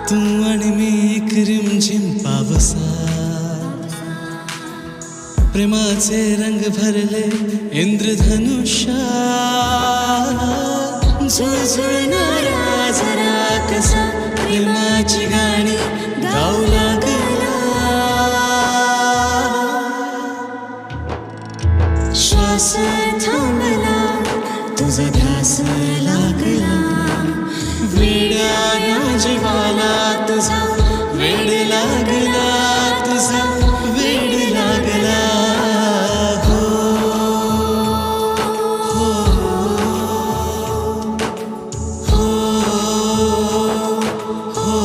तू आणि मी एक रिमझिम पावसा, प्रेमाचे रंग भरले इंद्रधनुष्यात. झुळझुळणारा जरा कसा प्रेमाची गाणी गाऊ लागला. श्वास थांबला, तुझा ध्यास लागला. वेड्या जीवाला तुझा वेड लागला, तुझा वेड लागला. हो हो हो हो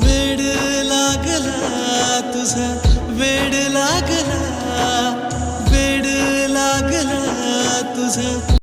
वेड लागला, तुझा वेड लागला.